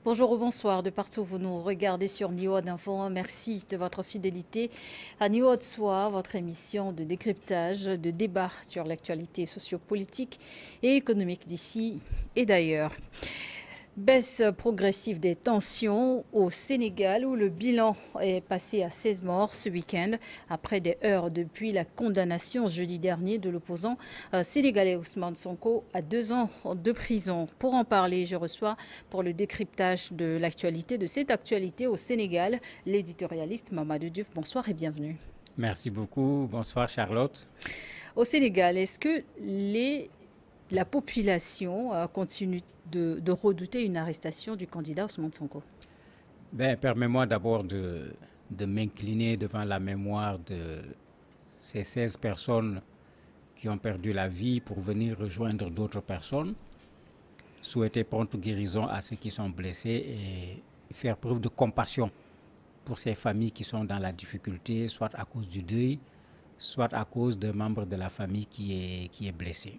Bonjour ou bonsoir de partout où vous nous regardez sur Niwod Info. Merci de votre fidélité à Niwod Soir, votre émission de décryptage, de débat sur l'actualité sociopolitique et économique d'ici et d'ailleurs. Baisse progressive des tensions au Sénégal où le bilan est passé à 16 morts ce week-end après des heures depuis la condamnation jeudi dernier de l'opposant sénégalais Ousmane Sonko à 2 ans de prison. Pour en parler, je reçois pour le décryptage de l'actualité, de cette actualité au Sénégal, l'éditorialiste Mamadou Diouf. Bonsoir et bienvenue. Merci beaucoup. Bonsoir Charlotte. Au Sénégal, est-ce que la population continue de redouter une arrestation du candidat Ousmane Sonko? Permets-moi d'abord de m'incliner devant la mémoire de ces 16 personnes qui ont perdu la vie pour venir rejoindre d'autres personnes, souhaiter prompte guérison à ceux qui sont blessés et faire preuve de compassion pour ces familles qui sont dans la difficulté, soit à cause du deuil, soit à cause d'un membre de la famille qui est blessé.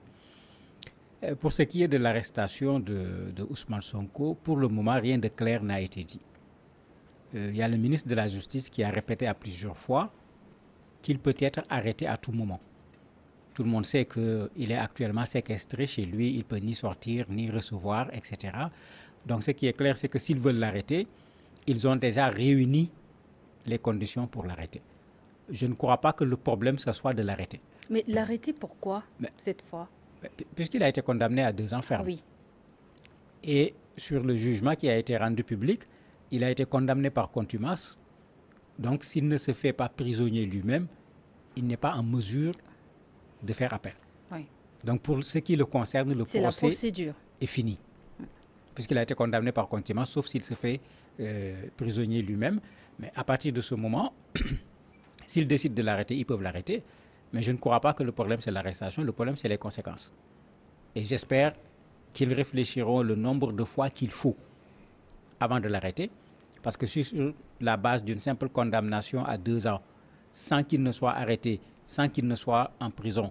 Pour ce qui est de l'arrestation de Ousmane Sonko, pour le moment, rien de clair n'a été dit. Il y a le ministre de la Justice qui a répété à plusieurs fois qu'il peut être arrêté à tout moment. Tout le monde sait qu'il est actuellement séquestré chez lui, il ne peut ni sortir, ni recevoir, etc. Donc ce qui est clair, c'est que s'ils veulent l'arrêter, ils ont déjà réuni les conditions pour l'arrêter. Je ne crois pas que le problème, ce soit de l'arrêter. Mais l'arrêter pourquoi cette fois? Puisqu'il a été condamné à 2 ans ferme. Oui. Et sur le jugement qui a été rendu public, il a été condamné par contumace. Donc, s'il ne se fait pas prisonnier lui-même, il n'est pas en mesure de faire appel. Oui. Donc, pour ce qui le concerne, le procès est fini. Puisqu'il a été condamné par contumace, sauf s'il se fait prisonnier lui-même. Mais à partir de ce moment, s'ils décident de l'arrêter, ils peuvent l'arrêter. Mais je ne crois pas que le problème, c'est l'arrestation. Le problème, c'est les conséquences. Et j'espère qu'ils réfléchiront le nombre de fois qu'il faut avant de l'arrêter. Parce que sur la base d'une simple condamnation à 2 ans, sans qu'il ne soit arrêté, sans qu'il ne soit en prison,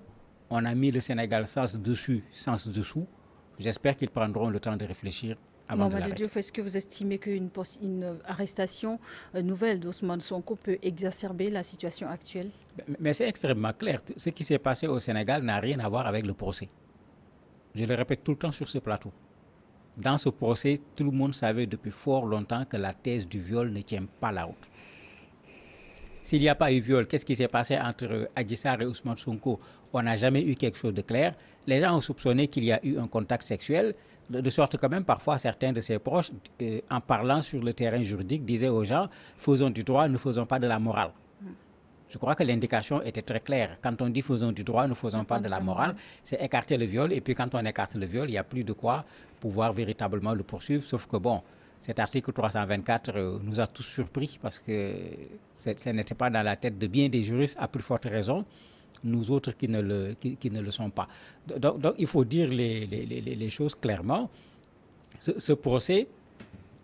on a mis le Sénégal sens dessus, sens dessous. J'espère qu'ils prendront le temps de réfléchir avant de l'arrêter. Mamadou Diouf, est-ce que vous estimez qu'une arrestation nouvelle d'Ousmane Sonko peut exacerber la situation actuelle? Mais c'est extrêmement clair. Ce qui s'est passé au Sénégal n'a rien à voir avec le procès. Je le répète tout le temps sur ce plateau. Dans ce procès, tout le monde savait depuis fort longtemps que la thèse du viol ne tient pas la route. S'il n'y a pas eu viol, qu'est-ce qui s'est passé entre Adji Sarr et Ousmane Sonko? On n'a jamais eu quelque chose de clair. Les gens ont soupçonné qu'il y a eu un contact sexuel, de sorte que même parfois certains de ses proches, en parlant sur le terrain juridique, disaient aux gens « faisons du droit, ne faisons pas de la morale ». Je crois que l'indication était très claire. Quand on dit faisons du droit, ne faisons pas de la morale, c'est écarter le viol. Et puis quand on écarte le viol, il n'y a plus de quoi pouvoir véritablement le poursuivre. Sauf que bon, cet article 324 nous a tous surpris parce que ce n'était pas dans la tête de bien des juristes, à plus forte raison, nous autres qui ne le sont pas. Donc il faut dire les choses clairement. Ce procès,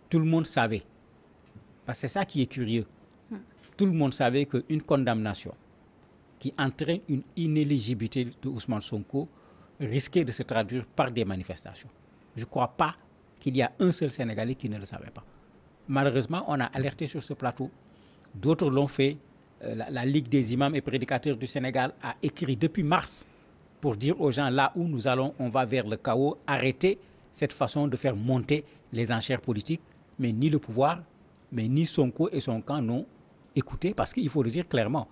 tout le monde savait. Parce que c'est ça qui est curieux. Tout le monde savait qu'une condamnation qui entraîne une inéligibilité de Ousmane Sonko risquait de se traduire par des manifestations. Je ne crois pas qu'il y a un seul Sénégalais qui ne le savait pas. Malheureusement, on a alerté sur ce plateau. D'autres l'ont fait. La Ligue des imams et prédicateurs du Sénégal a écrit depuis mars pour dire aux gens, là où nous allons, on va vers le chaos, arrêtez cette façon de faire monter les enchères politiques. Mais ni le pouvoir, mais ni Sonko et son camp n'ont écouté, parce qu'il faut le dire clairement.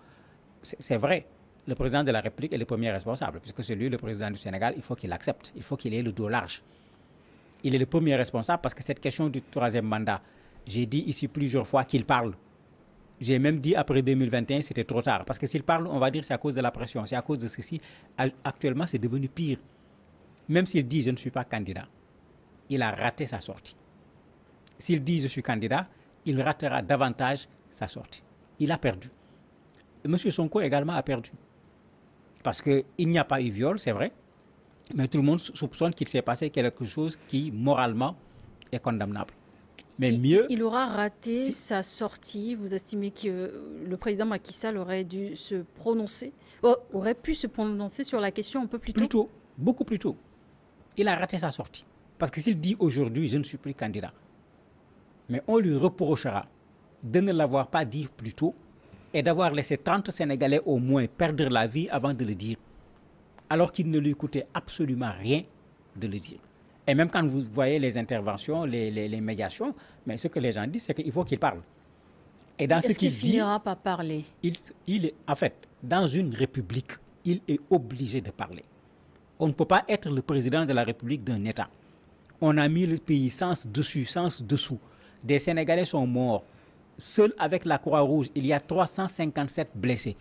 C'est vrai, le président de la République est le premier responsable, puisque c'est lui le président du Sénégal, il faut qu'il accepte, il faut qu'il ait le dos large. Il est le premier responsable parce que cette question du 3e mandat, j'ai dit ici plusieurs fois qu'il parle. J'ai même dit après 2021, c'était trop tard. Parce que s'il parle, on va dire c'est à cause de la pression, c'est à cause de ceci. Actuellement, c'est devenu pire. Même s'il dit je ne suis pas candidat, il a raté sa sortie. S'il dit je suis candidat, il ratera davantage sa sortie. Il a perdu. M. Sonko également a perdu. Parce qu'il n'y a pas eu viol, c'est vrai, mais tout le monde soupçonne qu'il s'est passé quelque chose qui, moralement, est condamnable. Mais mieux... Il aura raté sa sortie. Vous estimez que le président Macky Sall aurait dû se prononcer, aurait pu se prononcer sur la question un peu plus tôt? Plus tôt, beaucoup plus tôt. Il a raté sa sortie. Parce que s'il dit aujourd'hui, je ne suis plus candidat, Mais on lui reprochera de ne l'avoir pas dit plus tôt et d'avoir laissé 30 Sénégalais au moins perdre la vie avant de le dire, alors qu'il ne lui coûtait absolument rien de le dire. Et même quand vous voyez les interventions, les médiations, mais ce que les gens disent, c'est qu'il faut qu'il parle. Et dans ce qu'il dit, finira par parler? Il est, en fait, dans une république, il est obligé de parler. On ne peut pas être le président de la République d'un État. On a mis le pays sens dessus, sens dessous. Des Sénégalais sont morts. Seul avec la Croix-Rouge, il y a 357 blessés,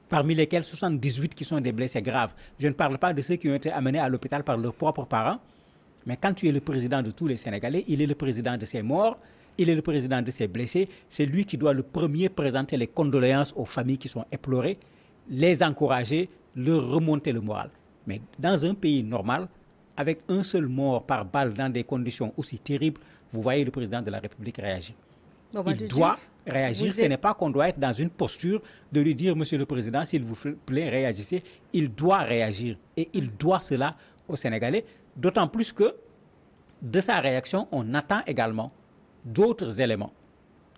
parmi lesquels 78 qui sont des blessés graves. Je ne parle pas de ceux qui ont été amenés à l'hôpital par leurs propres parents. Mais quand tu es le président de tous les Sénégalais, il est le président de ses morts, il est le président de ses blessés. C'est lui qui doit le premier présenter les condoléances aux familles qui sont éplorées, les encourager, leur remonter le moral. Mais dans un pays normal, avec un seul mort par balle dans des conditions aussi terribles, vous voyez le président de la République réagir. Il doit réagir. Ce n'est pas qu'on doit être dans une posture de lui dire, Monsieur le Président, s'il vous plaît, réagissez. Il doit réagir et il doit cela aux Sénégalais. D'autant plus que de sa réaction, on attend également d'autres éléments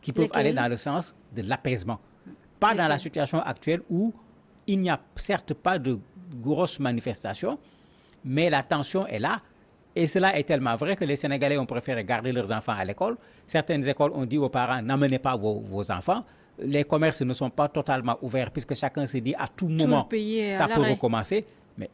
qui peuvent aller dans le sens de l'apaisement. Pas dans la situation actuelle où il n'y a certes pas de grosses manifestations, mais la tension est là. Et cela est tellement vrai que les Sénégalais ont préféré garder leurs enfants à l'école. Certaines écoles ont dit aux parents, n'amenez pas vos enfants. Les commerces ne sont pas totalement ouverts puisque chacun se dit à tout moment, ça peut recommencer. Mais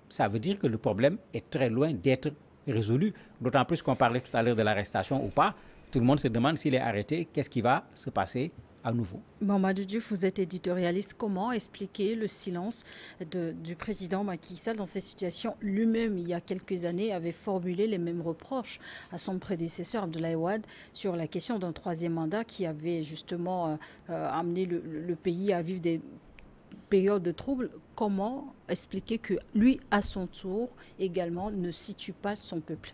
ça veut dire que le problème est très loin d'être résolu. D'autant plus qu'on parlait tout à l'heure de l'arrestation ou pas. Tout le monde se demande s'il est arrêté, qu'est-ce qui va se passer à nouveau. Mamadou Diouf, vous êtes éditorialiste. Comment expliquer le silence du président Macky Sall dans ces situations? Lui-même, il y a quelques années, avait formulé les mêmes reproches à son prédécesseur Abdoulaye Wade sur la question d'un troisième mandat qui avait justement amené le pays à vivre des périodes de troubles. Comment expliquer que lui, à son tour, également, ne situe pas son peuple?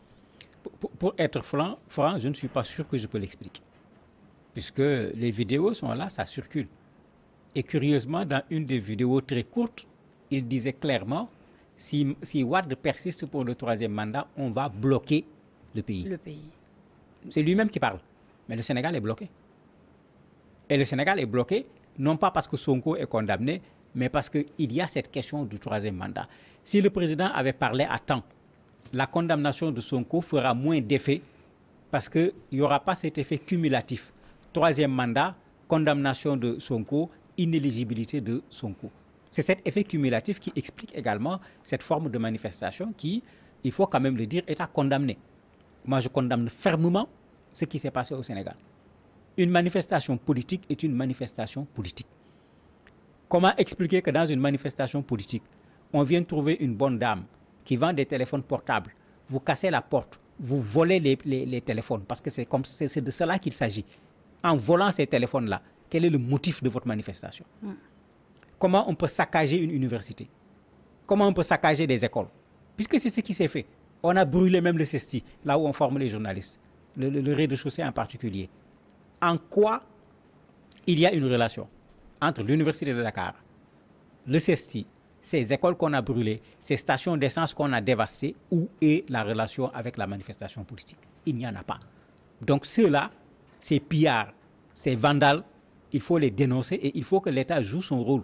Pour être franc, je ne suis pas sûr que je peux l'expliquer. Puisque les vidéos sont là, ça circule. Et curieusement, dans une des vidéos très courtes, il disait clairement, si Wade persiste pour le troisième mandat, on va bloquer le pays. C'est lui-même qui parle. Mais le Sénégal est bloqué. Et le Sénégal est bloqué, non pas parce que Sonko est condamné, mais parce qu'il y a cette question du troisième mandat. Si le président avait parlé à temps, la condamnation de Sonko fera moins d'effet parce qu'il n'y aura pas cet effet cumulatif. Troisième mandat, condamnation de Sonko, inéligibilité de Sonko. C'est cet effet cumulatif qui explique également cette forme de manifestation qui, il faut quand même le dire, est à condamner. Moi, je condamne fermement ce qui s'est passé au Sénégal. Une manifestation politique est une manifestation politique. Comment expliquer que dans une manifestation politique, on vient trouver une bonne dame qui vend des téléphones portables, vous cassez la porte, vous volez les téléphones, parce que c'est de cela qu'il s'agit. En volant ces téléphones-là, quel est le motif de votre manifestation? Comment on peut saccager une université? Comment on peut saccager des écoles? Puisque c'est ce qui s'est fait. On a brûlé même le CESTI, là où on forme les journalistes, le rez-de-chaussée en particulier. En quoi il y a une relation entre l'université de Dakar, le CESTI, ces écoles qu'on a brûlées, ces stations d'essence qu'on a dévastées, où est la relation avec la manifestation politique? Il n'y en a pas. Donc ceux-là, ces pillards, ces vandales, il faut les dénoncer et il faut que l'État joue son rôle.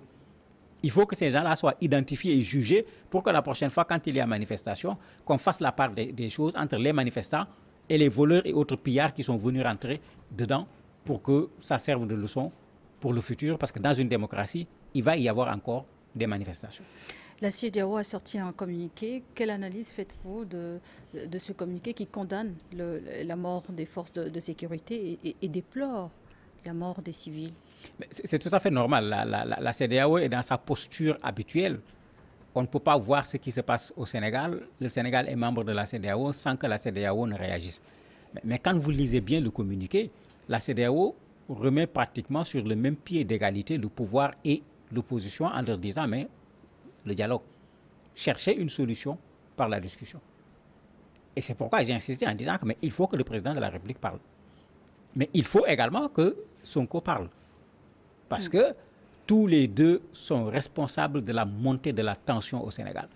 Il faut que ces gens-là soient identifiés et jugés pour que la prochaine fois, quand il y a manifestation, qu'on fasse la part des choses entre les manifestants et les voleurs et autres pillards qui sont venus rentrer dedans pour que ça serve de leçon pour le futur. Parce que dans une démocratie, il va y avoir encore des manifestations. La CEDEAO a sorti un communiqué. Quelle analyse faites-vous de ce communiqué qui condamne la mort des forces de sécurité et déplore la mort des civils? C'est tout à fait normal. La CEDEAO est dans sa posture habituelle. On ne peut pas voir ce qui se passe au Sénégal. Le Sénégal est membre de la CEDEAO sans que la CEDEAO ne réagisse. Mais quand vous lisez bien le communiqué, la CEDEAO remet pratiquement sur le même pied d'égalité le pouvoir et l'opposition en leur disant, mais le dialogue, chercher une solution par la discussion. Et c'est pourquoi j'ai insisté en disant qu'il faut que le président de la République parle. Mais il faut également que Sonko parle. Parce que tous les deux sont responsables de la montée de la tension au Sénégal.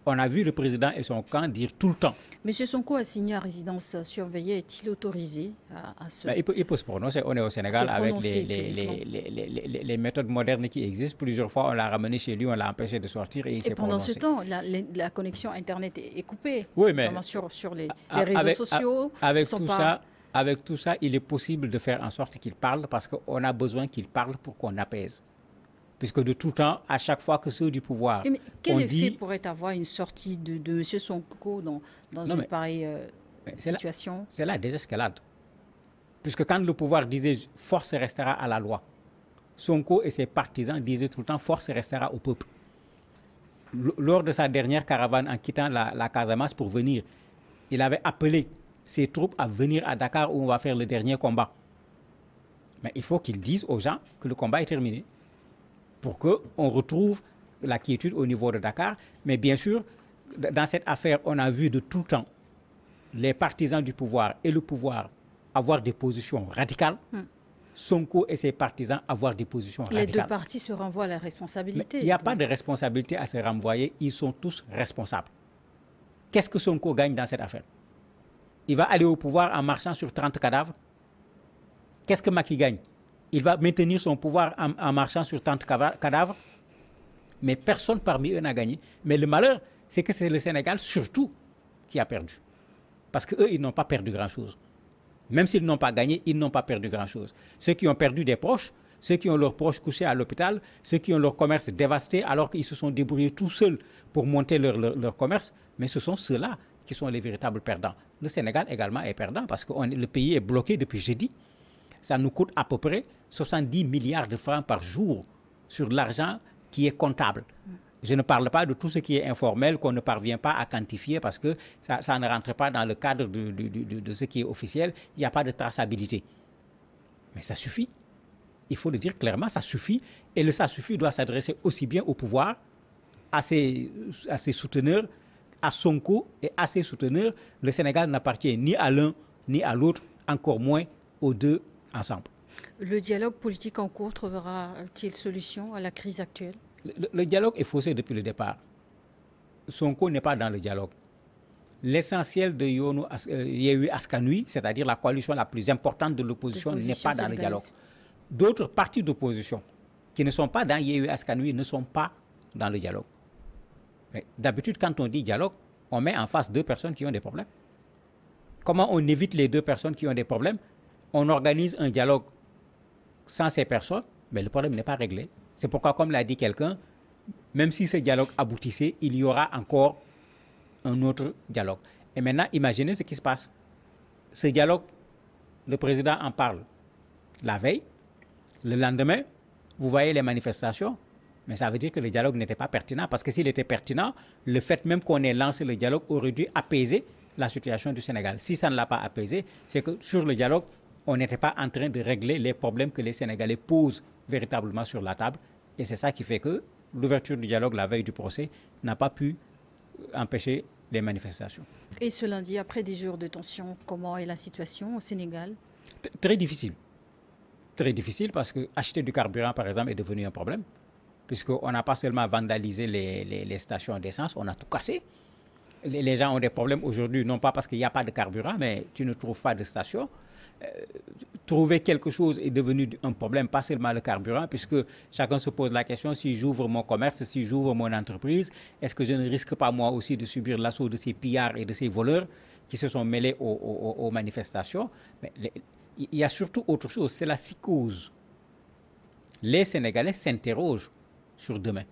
On a vu le président et son camp dire tout le temps. Monsieur Sonko a signé à résidence surveillée. Est-il autorisé à se... Ben, il peut se prononcer. On est au Sénégal avec les méthodes modernes qui existent. Plusieurs fois, on l'a ramené chez lui, on l'a empêché de sortir et il s'est prononcé. Et pendant ce temps, la connexion Internet est coupée. Oui, mais sur les réseaux sociaux. Avec tout ça, il est possible de faire en sorte qu'il parle parce qu'on a besoin qu'il parle pour qu'on apaise. Puisque de tout temps, à chaque fois que ceux du pouvoir... Mais quel effet pourrait avoir une sortie de M. Sonko dans une pareille situation? C'est la désescalade. Puisque quand le pouvoir disait « force restera à la loi », Sonko et ses partisans disaient tout le temps « force restera au peuple ». Lors de sa dernière caravane en quittant la Casamance pour venir, il avait appelé ses troupes à venir à Dakar où on va faire le dernier combat. Mais il faut qu'ils disent aux gens que le combat est terminé, pour qu'on retrouve la quiétude au niveau de Dakar. Mais bien sûr, dans cette affaire, on a vu de tout temps les partisans du pouvoir et le pouvoir avoir des positions radicales. Sonko et ses partisans avoir des positions radicales. Les deux partis se renvoient à la responsabilité. Il n'y a pas de responsabilité à se renvoyer. Ils sont tous responsables. Qu'est-ce que Sonko gagne dans cette affaire? Il va aller au pouvoir en marchant sur 30 cadavres. Qu'est-ce que Macky gagne? Il va maintenir son pouvoir en marchant sur 30 cadavres. Mais personne parmi eux n'a gagné. Mais le malheur, c'est que c'est le Sénégal surtout qui a perdu. Parce qu'eux, ils n'ont pas perdu grand-chose. Même s'ils n'ont pas gagné, ils n'ont pas perdu grand-chose. Ceux qui ont perdu des proches, ceux qui ont leurs proches couchés à l'hôpital, ceux qui ont leur commerce dévasté alors qu'ils se sont débrouillés tout seuls pour monter leur commerce, mais ce sont ceux-là qui sont les véritables perdants. Le Sénégal également est perdant parce que le pays est bloqué depuis jeudi. Ça nous coûte à peu près 70 milliards de francs par jour sur l'argent qui est comptable. Je ne parle pas de tout ce qui est informel, qu'on ne parvient pas à quantifier parce que ça ne rentre pas dans le cadre de ce qui est officiel. Il n'y a pas de traçabilité. Mais ça suffit. Il faut le dire clairement, ça suffit. Et le ça suffit doit s'adresser aussi bien au pouvoir, à ses souteneurs, à Sonko et à ses souteneurs. Le Sénégal n'appartient ni à l'un ni à l'autre, encore moins aux deux ensemble. Le dialogue politique en cours trouvera-t-il solution à la crise actuelle? Le dialogue est faussé depuis le départ. Sonko n'est pas dans le dialogue. L'essentiel de Yewwi Askan Wi, c'est-à-dire la coalition la plus importante de l'opposition, n'est pas dans le dialogue. D'autres partis d'opposition qui ne sont pas dans Yewwi Askan Wi ne sont pas dans le dialogue. D'habitude, quand on dit dialogue, on met en face deux personnes qui ont des problèmes. Comment on évite les deux personnes qui ont des problèmes? On organise un dialogue sans ces personnes, mais le problème n'est pas réglé. C'est pourquoi, comme l'a dit quelqu'un, même si ce dialogue aboutissait, il y aura encore un autre dialogue. Et maintenant, imaginez ce qui se passe. Ce dialogue, le président en parle la veille, le lendemain, vous voyez les manifestations, mais ça veut dire que le dialogue n'était pas pertinent, parce que s'il était pertinent, le fait même qu'on ait lancé le dialogue aurait dû apaiser la situation du Sénégal. Si ça ne l'a pas apaisé, c'est que sur le dialogue, on n'était pas en train de régler les problèmes que les Sénégalais posent véritablement sur la table. Et c'est ça qui fait que l'ouverture du dialogue la veille du procès n'a pas pu empêcher les manifestations. Et ce lundi, après des jours de tension, comment est la situation au Sénégal? Très difficile. Très difficile parce que acheter du carburant, par exemple, est devenu un problème. Puisqu'on n'a pas seulement vandalisé les stations d'essence, on a tout cassé. Les gens ont des problèmes aujourd'hui, non pas parce qu'il n'y a pas de carburant, mais tu ne trouves pas de station. Trouver quelque chose est devenu un problème, pas seulement le carburant, puisque chacun se pose la question, si j'ouvre mon commerce, si j'ouvre mon entreprise, est-ce que je ne risque pas moi aussi de subir l'assaut de ces pillards et de ces voleurs qui se sont mêlés aux manifestations? Mais il y a surtout autre chose, c'est la psychose. Les Sénégalais s'interrogent sur demain.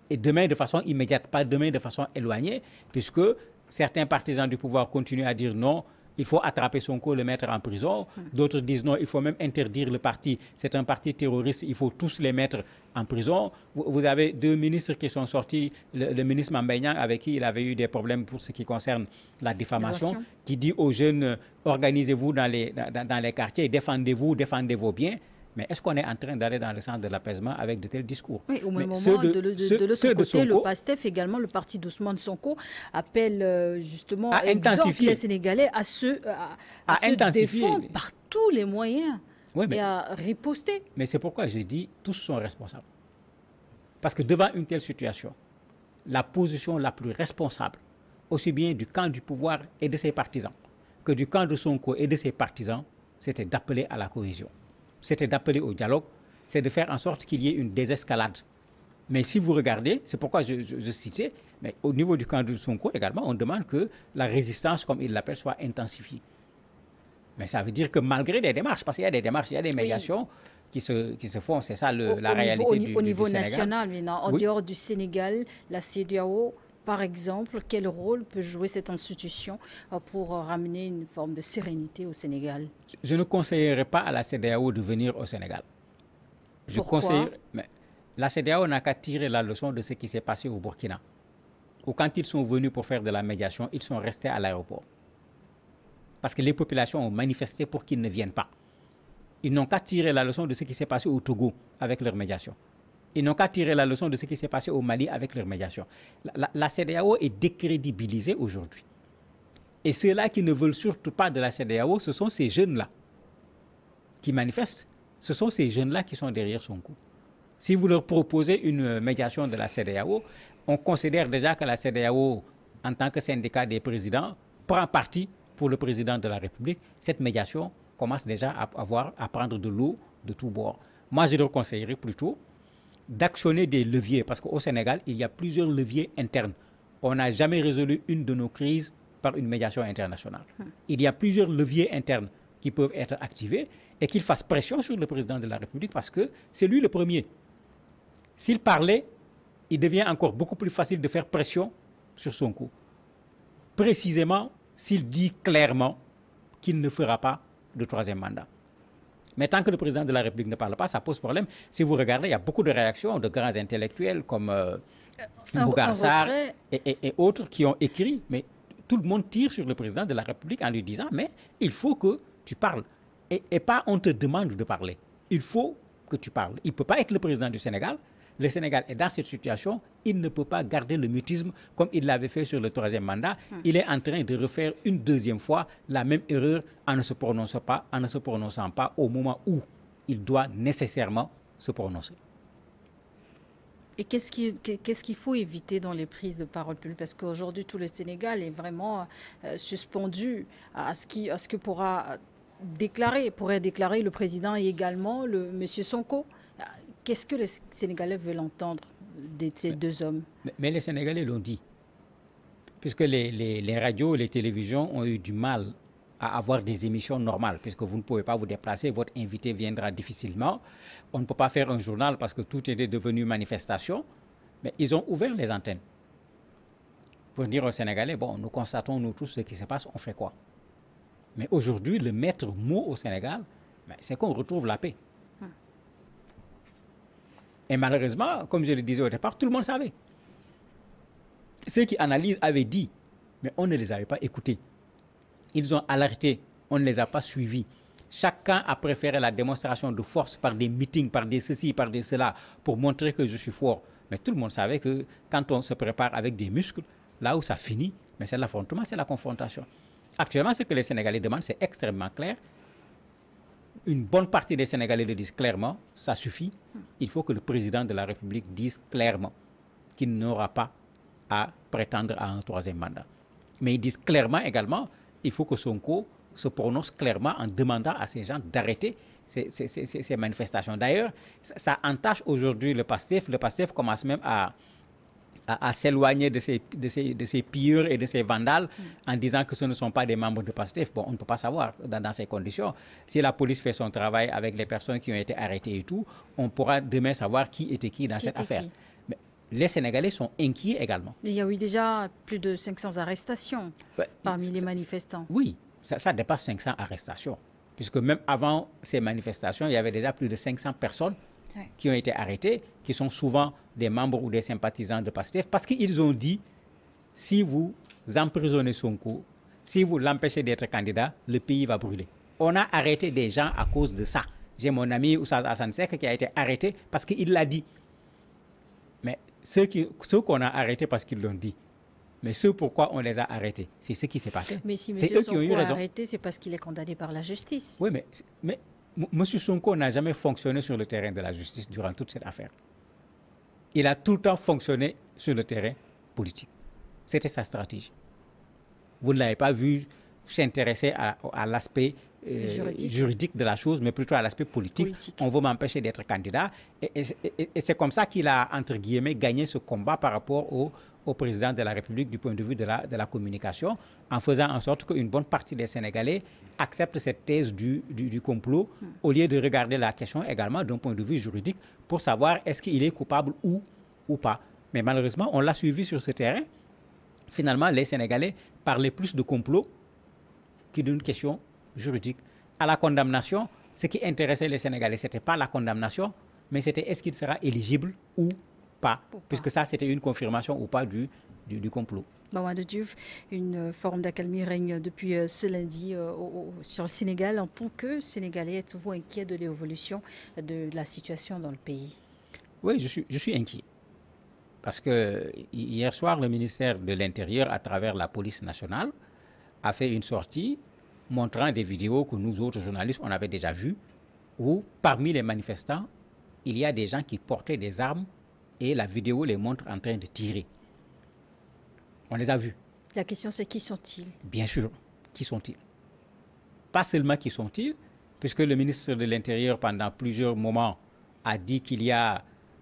Et demain de façon immédiate, pas demain de façon éloignée, puisque certains partisans du pouvoir continuent à dire non, il faut attraper Sonko, le mettre en prison. D'autres disent non, il faut même interdire le parti. C'est un parti terroriste, il faut tous les mettre en prison. Vous avez deux ministres qui sont sortis, le ministre Mame Mbaye Niang, avec qui il avait eu des problèmes pour ce qui concerne la diffamation, qui dit aux jeunes, organisez-vous dans les quartiers, défendez-vous, défendez vos biens. Mais est-ce qu'on est en train d'aller dans le sens de l'apaisement avec de tels discours? Oui, au même moment, de l'autre côté, le PASTEF, également le parti d'Ousmane Sonko, appelle justement à intensifier les Sénégalais à se défendre par tous les moyens et à riposter. Mais c'est pourquoi j'ai dit tous sont responsables. Parce que devant une telle situation, la position la plus responsable, aussi bien du camp du pouvoir et de ses partisans, que du camp de Sonko et de ses partisans, c'était d'appeler à la cohésion. C'était d'appeler au dialogue, c'est de faire en sorte qu'il y ait une désescalade. Mais si vous regardez, c'est pourquoi je citais, mais au niveau du camp de Sonko également, on demande que la résistance, comme il l'appelle, soit intensifiée. Mais ça veut dire que malgré des démarches, parce qu'il y a des démarches, il y a des médiations qui se font, c'est ça la réalité du Sénégal. Au niveau national, maintenant, en dehors du Sénégal, la CEDEAO, par exemple, quel rôle peut jouer cette institution pour ramener une forme de sérénité au Sénégal? Je ne conseillerais pas à la CEDEAO de venir au Sénégal. Pourquoi? La CEDEAO n'a qu'à tirer la leçon de ce qui s'est passé au Burkina. Ou quand ils sont venus pour faire de la médiation, ils sont restés à l'aéroport. Parce que les populations ont manifesté pour qu'ils ne viennent pas. Ils n'ont qu'à tirer la leçon de ce qui s'est passé au Togo avec leur médiation. Ils n'ont qu'à tirer la leçon de ce qui s'est passé au Mali avec leur médiation. La CEDEAO est décrédibilisée aujourd'hui. Et ceux-là qui ne veulent surtout pas de la CEDEAO, ce sont ces jeunes-là qui manifestent. Ce sont ces jeunes-là qui sont derrière son coup. Si vous leur proposez une médiation de la CEDEAO, on considère déjà que la CEDEAO, en tant que syndicat des présidents, prend parti pour le président de la République. Cette médiation commence déjà à prendre de l'eau de tous bords. Moi, je leur conseillerais plutôt d'actionner des leviers, parce qu'au Sénégal, il y a plusieurs leviers internes. On n'a jamais résolu une de nos crises par une médiation internationale. Il y a plusieurs leviers internes qui peuvent être activés et qu'ils fassent pression sur le président de la République parce que c'est lui le premier. S'il parlait, il devient encore beaucoup plus facile de faire pression sur son coup. Précisément, s'il dit clairement qu'il ne fera pas de troisième mandat. Mais tant que le président de la République ne parle pas, ça pose problème. Si vous regardez, il y a beaucoup de réactions de grands intellectuels comme Bougar Sarr et autres qui ont écrit, mais tout le monde tire sur le président de la République en lui disant « mais il faut que tu parles ». Et pas on te demande de parler. Il faut que tu parles. Il ne peut pas être le président du Sénégal. Le Sénégal est dans cette situation. Il ne peut pas garder le mutisme comme il l'avait fait sur le troisième mandat. Il est en train de refaire une deuxième fois la même erreur en ne se prononçant pas au moment où il doit nécessairement se prononcer. Et qu'est-ce qu'il faut éviter dans les prises de parole publiques? Parce qu'aujourd'hui, tout le Sénégal est vraiment suspendu à ce que pourrait déclarer le président et également M. Sonko. Qu'est-ce que les Sénégalais veulent entendre de ces deux hommes? Mais les Sénégalais l'ont dit. Puisque les radios, les télévisions ont eu du mal à avoir des émissions normales, puisque vous ne pouvez pas vous déplacer, votre invité viendra difficilement. On ne peut pas faire un journal parce que tout était devenu manifestation. Mais ils ont ouvert les antennes pour dire aux Sénégalais, bon, nous constatons, nous tous, ce qui se passe, on fait quoi? Mais aujourd'hui, le maître mot au Sénégal, c'est qu'on retrouve la paix. Et malheureusement, comme je le disais au départ, tout le monde savait. Ceux qui analysent avaient dit, mais on ne les avait pas écoutés. Ils ont alerté, on ne les a pas suivis. Chacun a préféré la démonstration de force par des meetings, par des ceci, par des cela, pour montrer que je suis fort. Mais tout le monde savait que quand on se prépare avec des muscles, là où ça finit, mais c'est l'affrontement, c'est la confrontation. Actuellement, ce que les Sénégalais demandent, c'est extrêmement clair. Une bonne partie des Sénégalais le disent clairement, ça suffit. Il faut que le président de la République dise clairement qu'il n'aura pas à prétendre à un troisième mandat. Mais ils disent clairement également, il faut que Sonko se prononce clairement en demandant à ces gens d'arrêter ces manifestations. D'ailleurs, ça entache aujourd'hui le PASTEF. Le PASTEF commence même à s'éloigner de ces pilleurs et de ces vandales en disant que ce ne sont pas des membres de PASTEF. Bon, on ne peut pas savoir dans ces conditions. Si la police fait son travail avec les personnes qui ont été arrêtées et tout, on pourra demain savoir qui était qui dans cette affaire. Mais les Sénégalais sont inquiets également. Il y a eu déjà plus de 500 arrestations parmi les manifestants. Oui, ça dépasse 500 arrestations. Puisque même avant ces manifestations, il y avait déjà plus de 500 personnes qui ont été arrêtés, qui sont souvent des membres ou des sympathisants de PASTEF, parce qu'ils ont dit, si vous emprisonnez Sonko, si vous l'empêchez d'être candidat, le pays va brûler. On a arrêté des gens à cause de ça. J'ai mon ami Oussad Hassan Sek qui a été arrêté parce qu'il l'a dit. Mais ceux qu'on a arrêtés parce qu'ils l'ont dit, mais ceux pourquoi on les a arrêtés, c'est ce qui s'est passé. Mais si M. Sonko est arrêté, c'est parce qu'il est condamné par la justice. Oui, mais M. Sonko n'a jamais fonctionné sur le terrain de la justice durant toute cette affaire. Il a tout le temps fonctionné sur le terrain politique. C'était sa stratégie. Vous ne l'avez pas vu s'intéresser à l'aspect juridique de la chose, mais plutôt à l'aspect politique. On veut m'empêcher d'être candidat. Et c'est comme ça qu'il a, entre guillemets, gagné ce combat par rapport au président de la République du point de vue de la communication, en faisant en sorte qu'une bonne partie des Sénégalais acceptent cette thèse du complot, au lieu de regarder la question également d'un point de vue juridique pour savoir est-ce qu'il est coupable ou pas. Mais malheureusement, on l'a suivi sur ce terrain. Finalement, les Sénégalais parlaient plus de complot que d'une question juridique. À la condamnation, ce qui intéressait les Sénégalais, ce n'était pas la condamnation, mais c'était est-ce qu'il sera éligible ou pas, puisque ça, c'était une confirmation ou pas du complot. Mamadou Diouf, une forme d'accalmie règne depuis ce lundi sur le Sénégal. En tant que Sénégalais, êtes-vous inquiet de l'évolution de la situation dans le pays? Oui, je suis inquiet. Parce que hier soir, le ministère de l'Intérieur, à travers la police nationale, a fait une sortie montrant des vidéos que nous autres journalistes, on avait déjà vues, où parmi les manifestants, il y a des gens qui portaient des armes et la vidéo les montre en train de tirer. On les a vus. La question c'est qui sont-ils? Bien sûr, qui sont-ils? Pas seulement qui sont-ils, puisque le ministre de l'Intérieur, pendant plusieurs moments, a dit qu'il y a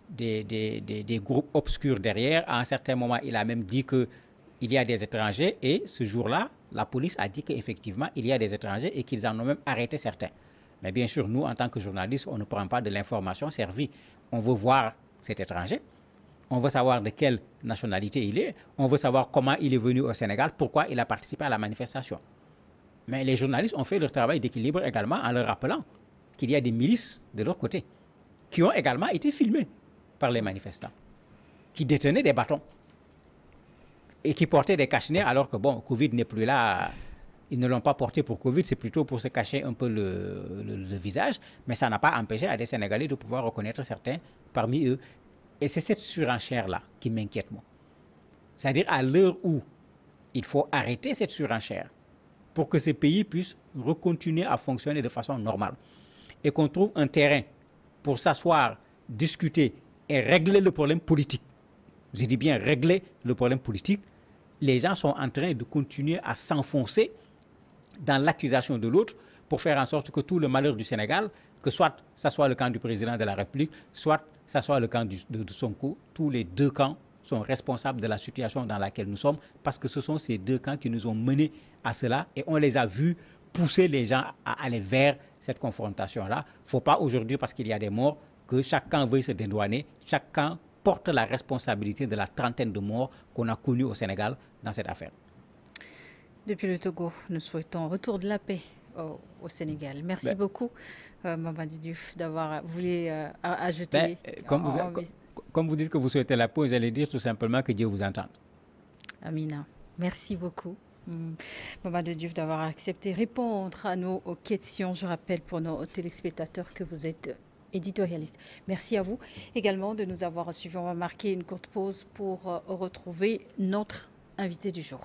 des groupes obscurs derrière. À un certain moment, il a même dit qu'il y a des étrangers. Et ce jour-là, la police a dit qu'effectivement, il y a des étrangers et qu'ils en ont même arrêté certains. Mais bien sûr, nous, en tant que journalistes, on ne prend pas de l'information servie. On veut voir cet étranger. On veut savoir de quelle nationalité il est. On veut savoir comment il est venu au Sénégal, pourquoi il a participé à la manifestation. Mais les journalistes ont fait leur travail d'équilibre également en leur rappelant qu'il y a des milices de leur côté qui ont également été filmées par les manifestants, qui détenaient des bâtons et qui portaient des cache-nez alors que, bon, Covid n'est plus là. Ils ne l'ont pas porté pour Covid, c'est plutôt pour se cacher un peu le visage. Mais ça n'a pas empêché à des Sénégalais de pouvoir reconnaître certains parmi eux. Et c'est cette surenchère-là qui m'inquiète, moi. C'est-à-dire à l'heure où il faut arrêter cette surenchère pour que ces pays puissent recontinuer à fonctionner de façon normale et qu'on trouve un terrain pour s'asseoir, discuter et régler le problème politique. Je dis bien régler le problème politique. Les gens sont en train de continuer à s'enfoncer dans l'accusation de l'autre pour faire en sorte que tout le malheur du Sénégal, que soit ça soit le camp du président de la République, soit ça soit le camp de Sonko, tous les deux camps sont responsables de la situation dans laquelle nous sommes parce que ce sont ces deux camps qui nous ont menés à cela et on les a vus pousser les gens à aller vers cette confrontation-là. Il ne faut pas aujourd'hui, parce qu'il y a des morts, que chaque camp veuille se dédouaner. Chaque camp porte la responsabilité de la trentaine de morts qu'on a connues au Sénégal dans cette affaire. Depuis le Togo, nous souhaitons un retour de la paix au Sénégal. Merci beaucoup, Mamadou Diouf, d'avoir voulu ajouter... Comme vous dites que vous souhaitez la paix, j'allais dire tout simplement que Dieu vous entende. Amina, merci beaucoup. Mamadou Diouf d'avoir accepté répondre à nos questions. Je rappelle pour nos téléspectateurs que vous êtes éditorialiste. Merci à vous également de nous avoir suivis. On va marquer une courte pause pour retrouver notre invité du jour.